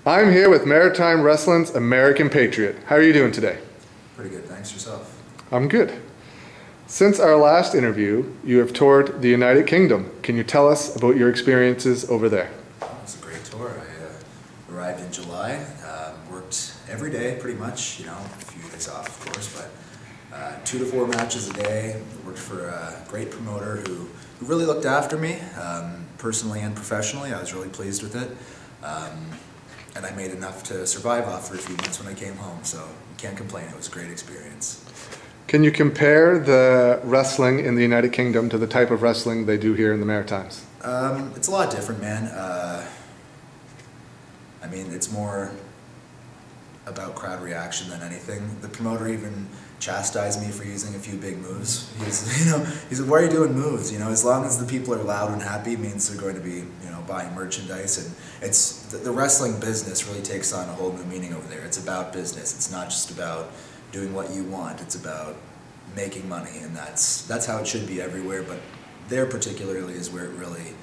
I'm here with Maritime Wrestling's American Patriot. How are you doing today? Pretty good, thanks. Yourself? I'm good. Since our last interview, you have toured the United Kingdom. Can you tell us about your experiences over there? It was a great tour. I arrived in July, worked every day pretty much, a few days off of course, but 2 to 4 matches a day. Worked for a great promoter who really looked after me, personally and professionally. I was really pleased with it. And I made enough to survive off for a few months when I came home, so can't complain. It was a great experience. Can you compare the wrestling in the United Kingdom to the type of wrestling they do here in the Maritimes? It's a lot different, man. I mean, it's more about crowd reaction than anything. The promoter even chastised me for using a few big moves. He said, "Why are you doing moves? As long as the people are loud and happy, means they're going to be, buying merchandise." And it's the wrestling business really takes on a whole new meaning over there. It's about business. It's not just about doing what you want. It's about making money, and that's how it should be everywhere. But there particularly is where it really,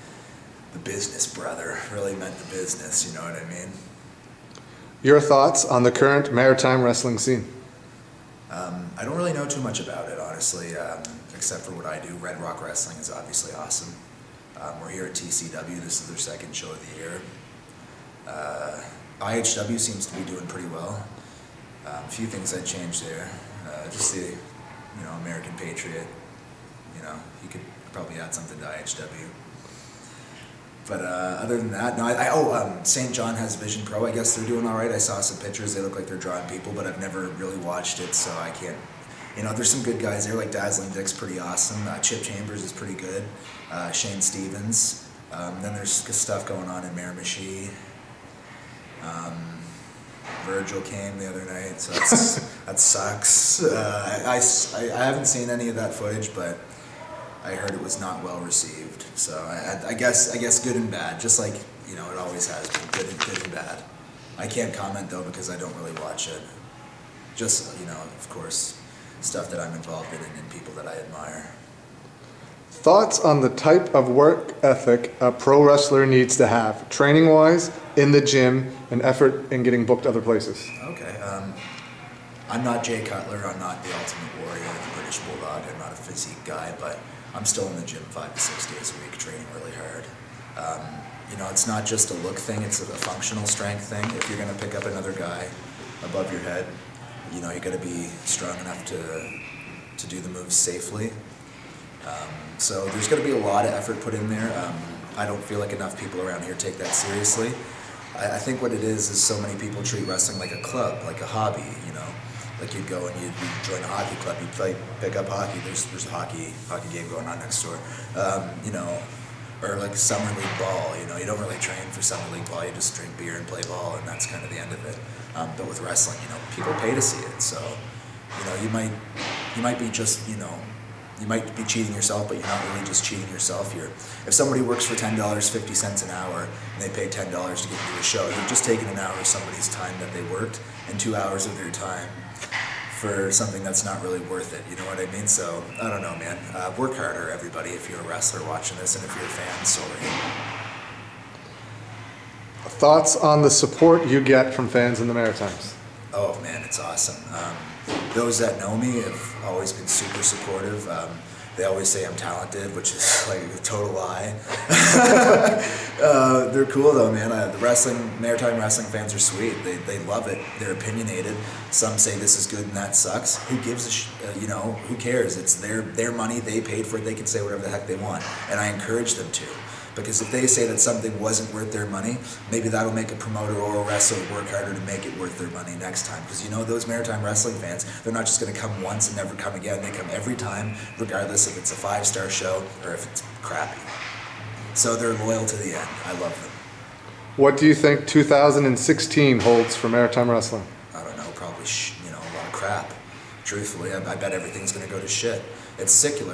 the business brother, really meant the business. You know what I mean? Your thoughts on the current maritime wrestling scene? I don't really know too much about it, honestly, except for what I do. Red Rock Wrestling is obviously awesome. We're here at TCW. This is their second show of the year. IHW seems to be doing pretty well. A few things I'd change there. Just the, American Patriot. You could probably add something to IHW. But other than that, no. St. John has Vision Pro. I guess they're doing all right. I saw some pictures. They look like they're drawing people, but I've never really watched it, so I can't. There's some good guys there, like Dazzling Dick's pretty awesome. Chip Chambers is pretty good. Shane Stevens. Then there's stuff going on in Miramichi. Virgil came the other night, so that sucks. I haven't seen any of that footage, but I heard it was not well received. So I guess good and bad, just like it always has been, good and bad. I can't comment though because I don't really watch it. Just of course, stuff that I'm involved in and people that I admire. Thoughts on the type of work ethic a pro wrestler needs to have, training-wise, in the gym, and effort in getting booked other places? Okay. I'm not Jay Cutler. I'm not the Ultimate Warrior, the British Bulldog. I'm not a physique guy, but I'm still in the gym 5 to 6 days a week, training really hard. It's not just a look thing, it's a functional strength thing. If you're going to pick up another guy above your head, you got to be strong enough to do the moves safely. So there's going to be a lot of effort put in there. I don't feel like enough people around here take that seriously. I think what it is so many people treat wrestling like a club, like a hobby, Like you'd go and you'd join a hockey club, you'd pick up hockey, there's a hockey game going on next door, or like summer league ball, you don't really train for summer league ball, you just drink beer and play ball, and that's kind of the end of it. But with wrestling, people pay to see it, so, you might be just, you might be cheating yourself, but you're not really just cheating yourself. If somebody works for $10, 50 cents an hour, and they pay $10 to get you a show, you're just taking an hour of somebody's time that they worked, and 2 hours of their time for something that's not really worth it, you know what I mean? So, I don't know, man. Work harder, everybody, if you're a wrestler watching this, and if you're a fan, sorry. Thoughts on the support you get from fans in the Maritimes? Oh, man, it's awesome. Those that know me have always been super supportive. They always say I'm talented, which is like a total lie. They're cool though, man. The Maritime wrestling fans are sweet. They love it. They're opinionated. Some say this is good and that sucks. Who gives a who cares? It's their money. They paid for it. They can say whatever the heck they want, and I encourage them to. Because if they say that something wasn't worth their money, maybe that'll make a promoter or a wrestler work harder to make it worth their money next time. Because those Maritime wrestling fans, they're not just going to come once and never come again. They come every time, regardless if it's a 5-star show or if it's crappy. So they're loyal to the end. I love them. What do you think 2016 holds for Maritime wrestling? I don't know, probably a lot of crap. Truthfully, I bet everything's going to go to shit. It's cyclical.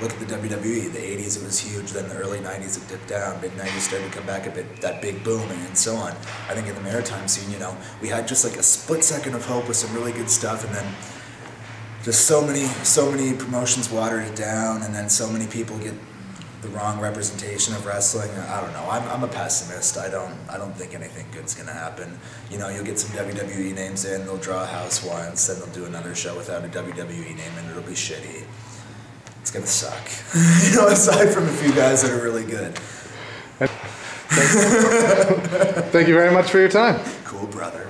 Look at the WWE. The 80s it was huge, then the early 90s it dipped down, mid 90s started to come back a bit, that big boom, and so on. I think in the Maritime scene, we had just like a split second of hope with some really good stuff, and then just so many promotions watered it down, and then so many people get the wrong representation of wrestling. I don't know. I'm a pessimist. I don't think anything good's gonna happen. You know, you'll get some WWE names in, they'll draw a house once, then they'll do another show without a WWE name, and it'll be shitty. It's gonna suck. You know, aside from a few guys that are really good. Thank you very much for your time. Cool, brother.